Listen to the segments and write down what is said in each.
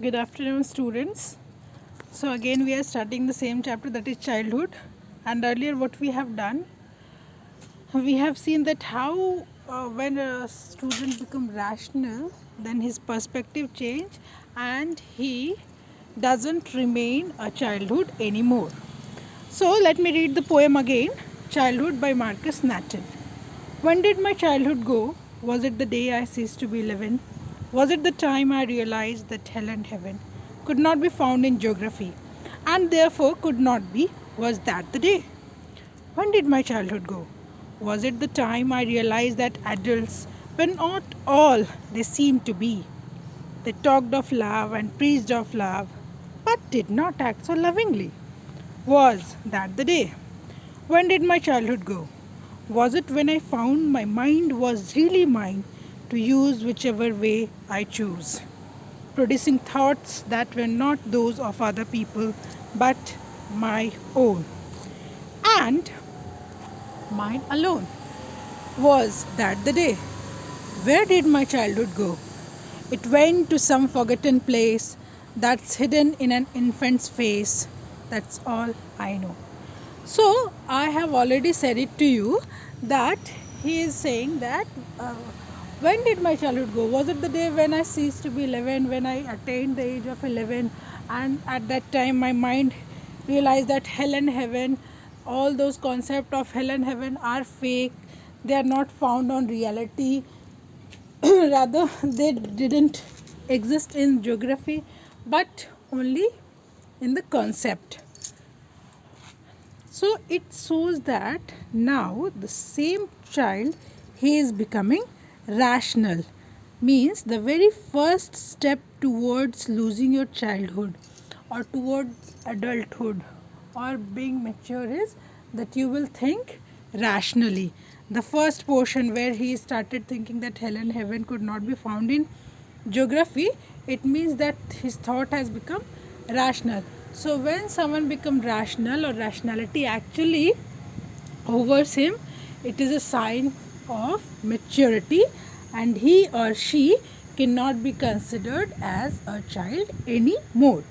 Good afternoon, students. So, again, we are starting the same chapter, that is childhood. And earlier, what we have done, we have seen that how when a student becomes rational, then his perspective change and he doesn't remain a childhood anymore. So, let me read the poem again, Childhood by Marcus Nathan. When did my childhood go? Was it the day I ceased to be living? Was it the time I realized that hell and heaven could not be found in geography and therefore could not be? Was that the day? When did my childhood go? Was it the time I realized that adults were not all they seemed to be? They talked of love and preached of love, but did not act so lovingly. Was that the day? When did my childhood go? Was it when I found my mind was really mine to use whichever way I choose, producing thoughts that were not those of other people but my own and mine alone? Was that the day? Where did my childhood go? It went to some forgotten place that's hidden in an infant's face. That's all I know. So, I have already said it to you that he is saying that when did my childhood go? Was it the day when I ceased to be 11, when I attained the age of 11, and at that time my mind realized that hell and heaven, all those concepts of hell and heaven are fake, they are not found on reality, rather, they didn't exist in geography but only in the concept. So it shows that now the same child, he is becoming rational, means the very first step towards losing your childhood or towards adulthood or being mature is that you will think rationally. The first portion where he started thinking that hell and heaven could not be found in geography, it means that his thought has become rational. So when someone becomes rational or rationality actually overs him, it is a sign of maturity and he or she cannot be considered as a child anymore.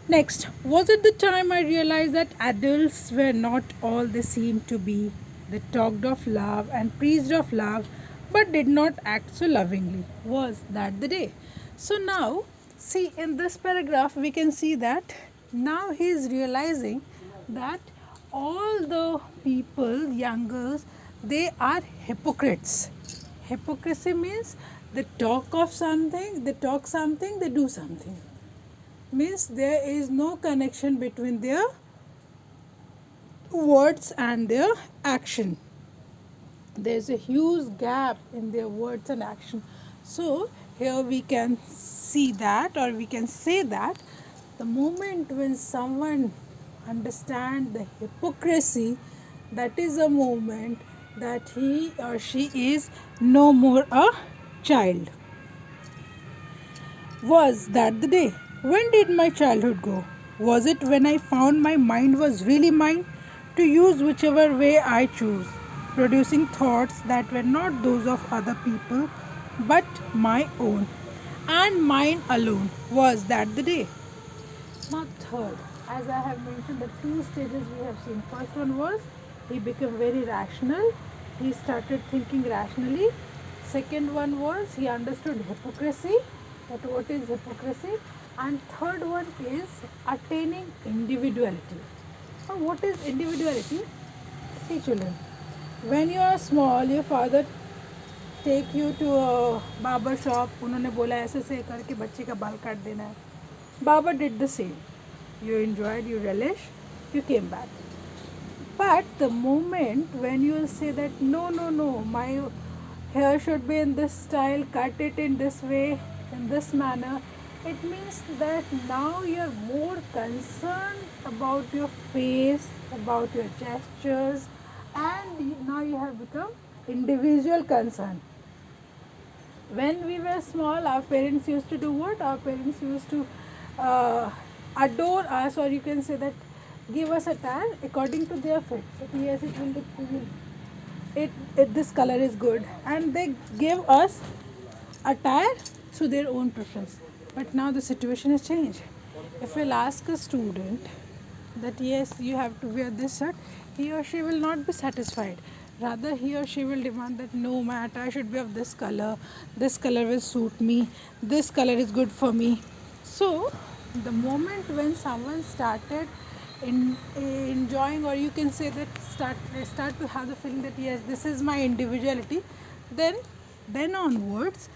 Next, was it the time I realized that adults were not all they seemed to be? They talked of love and preached of love, but did not act so lovingly. Was that the day? So now, see in this paragraph, we can see that now he is realizing that all the people, young girls, they are hypocrites. Hypocrisy means they talk of something, they talk something, they do something, means there is no connection between their words and their action. There's a huge gap in their words and action. So here we can see that, or we can say that the moment when someone understands the hypocrisy, that is a moment that he or she is no more a child. Was that the day? When did my childhood go? Was it when I found my mind was really mine to use whichever way I choose, producing thoughts that were not those of other people but my own and mine alone? Was that the day? Now, third, as I have mentioned, the two stages we have seen. First one was he became very rational, he started thinking rationally. Second one was he understood hypocrisy, that what is hypocrisy. And third one is attaining individuality. Now, what is individuality? See, children, when you are small, your father take you to a barber shop. उन्होंने बोला ऐसे से करके बच्चे का बाल काट देना है. Baba did the same. You enjoyed, you relished, you came back. But the moment when you will say that no, my hair should be in this style, cut it in this way, in this manner, it means that now you are more concerned about your face, about your gestures, and now you have become individual concern. When we were small, our parents used to do what? Our parents used to adore us, or you can say that give us attire according to their fit. So yes, it will look, this color is good, and they give us attire to their own preference. But now the situation has changed. If we'll ask a student that yes, you have to wear this shirt, he or she will not be satisfied. Rather, he or she will demand that no, my attire should be of this color will suit me, this color is good for me. So, the moment when someone started enjoying, or you can say that start to have the feeling that yes, this is my individuality, then onwards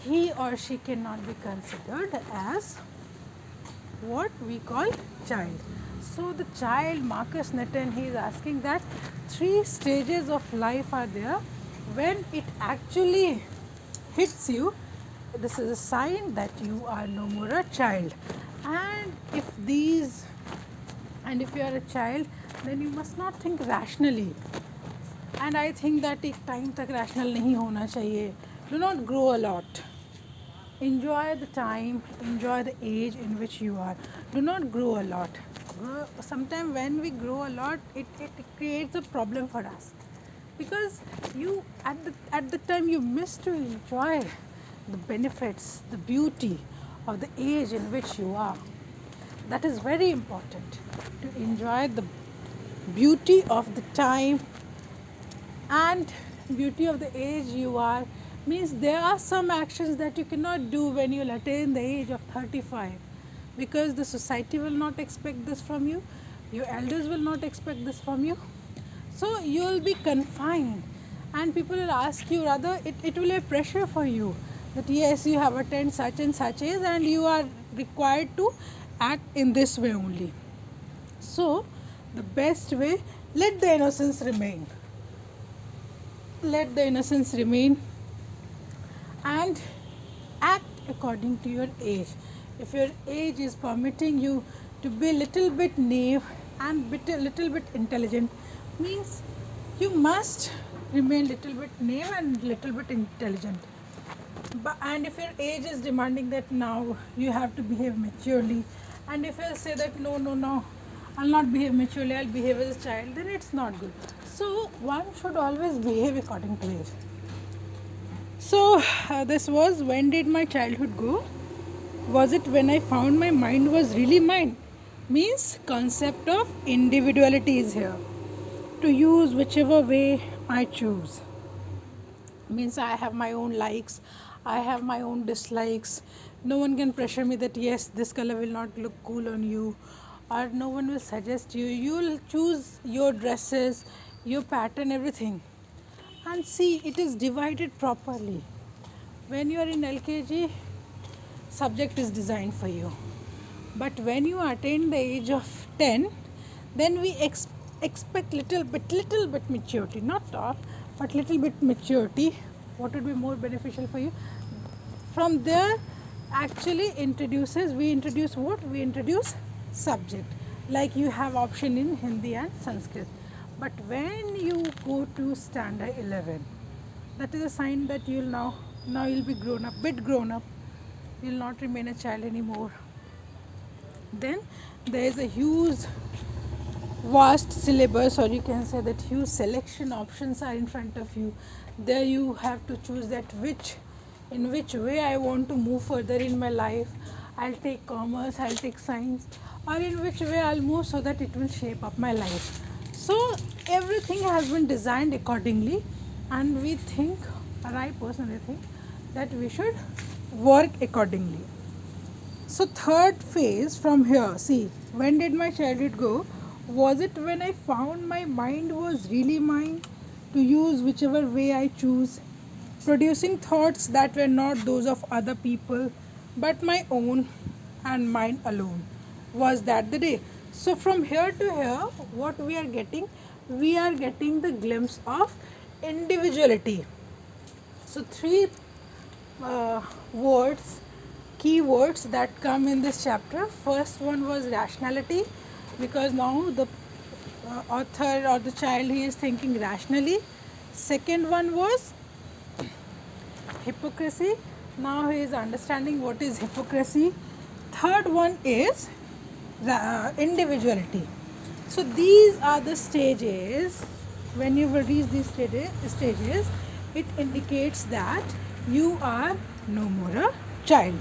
he or she cannot be considered as what we call child. So the child, Marcus Newton, he is asking that 3 stages of life are there. When it actually hits you, this is a sign that you are no more a child. And if you are a child, then you must not think rationally. And I think that एक time तक rational नहीं होना चाहिए. Do not grow a lot. Enjoy the time, enjoy the age in which you are. Do not grow a lot. Sometimes when we grow a lot, it creates a problem for us, because you at the time you miss to enjoy the benefits, the beauty of the age in which you are. That is very important, to enjoy the beauty of the time and beauty of the age you are. Means there are some actions that you cannot do when you will attain the age of 35, because the society will not expect this from you, your elders will not expect this from you, so you will be confined, and people will ask you, rather it will be pressure for you that yes, you have attained such and such age and you are required to act in this way only. So the best way, let the innocence remain, and act according to your age. If your age is permitting you to be little bit naive and little bit intelligent, means you must remain little bit naive and little bit intelligent. And if your age is demanding that now you have to behave maturely, and if you say that no, I'll not behave maturely, I'll behave as a child, then it's not good. So one should always behave according to age. So this was, when did my childhood go? Was it when I found my mind was really mine? Means concept of individuality is here. To use whichever way I choose. Means I have my own likes, I have my own dislikes. No one can pressure me that yes, this color will not look cool on you, or no one will suggest you. You will choose your dresses, your pattern, everything. And see, it is divided properly. When you are in LKG, subject is designed for you. But when you attain the age of 10, then we expect little bit maturity, not all, but little bit maturity. What would be more beneficial for you? From there, actually we introduce what? We introduce subject. Like you have option in Hindi and Sanskrit. But when you go to standard 11, that is a sign that you will now you'll be grown up. You will not remain a child anymore. Then there is a huge vast syllabus, or you can say that huge selection options are in front of you. There you have to choose that in which way I want to move further in my life. I'll take commerce, I'll take science, or in which way I'll move so that it will shape up my life. So everything has been designed accordingly, and we think, or I personally think, that we should work accordingly. So third phase from here, see, when did my childhood go? Was it when I found my mind was really mine, to use whichever way I choose, producing thoughts that were not those of other people, but my own and mine alone? Was that the day? So from here to here, what we are getting the glimpse of individuality. So three key words that come in this chapter. First one was rationality, because now the author or the child, he is thinking rationally. Second one was hypocrisy. Now he is understanding what is hypocrisy. Third one is individuality. So these are the stages. When you will reach these stages, it indicates that you are no more a child.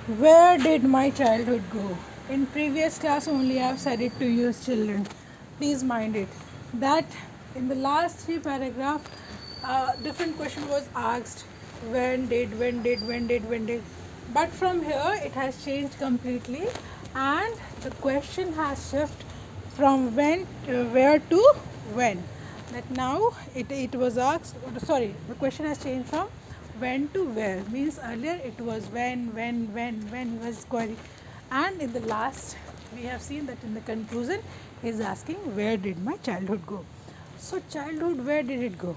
Where did my childhood go? In previous class only I have said it to you children. Please mind it. That in the last three paragraph, different question was asked. When did, when did, when did, when did. But from here it has changed completely, and the question has shifted from when, where to when. That now it was asked, sorry, the question has changed from when to where, means earlier it was when was query, and in the last we have seen that in the conclusion he is asking where did my childhood go. So childhood, where did it go?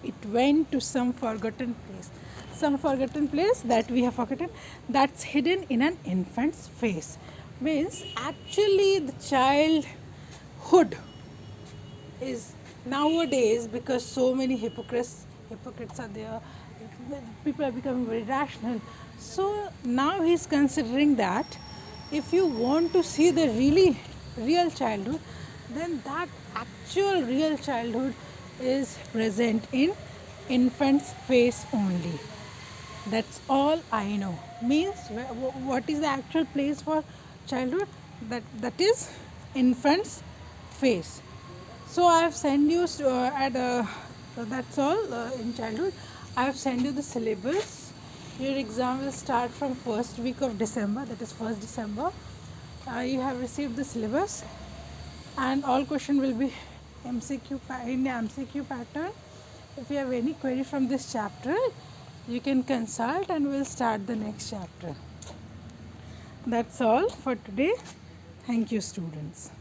It went to some forgotten place, some forgotten place that we have forgotten, that's hidden in an infant's face. Means actually the childhood is nowadays, because so many hypocrites are there, people are becoming very rational. So now he's considering that if you want to see the really real childhood, then that actual real childhood is present in infant's face only. That's all I know. Means what is the actual place for childhood? That is infant's face. So I have sent you that's all in childhood. I have sent you the syllabus. Your exam will start from first week of December. That is 1st December. You have received the syllabus, and all question will be in MCQ pattern. If you have any query from this chapter, you can consult and we'll start the next chapter. That's all for today. Thank you, students.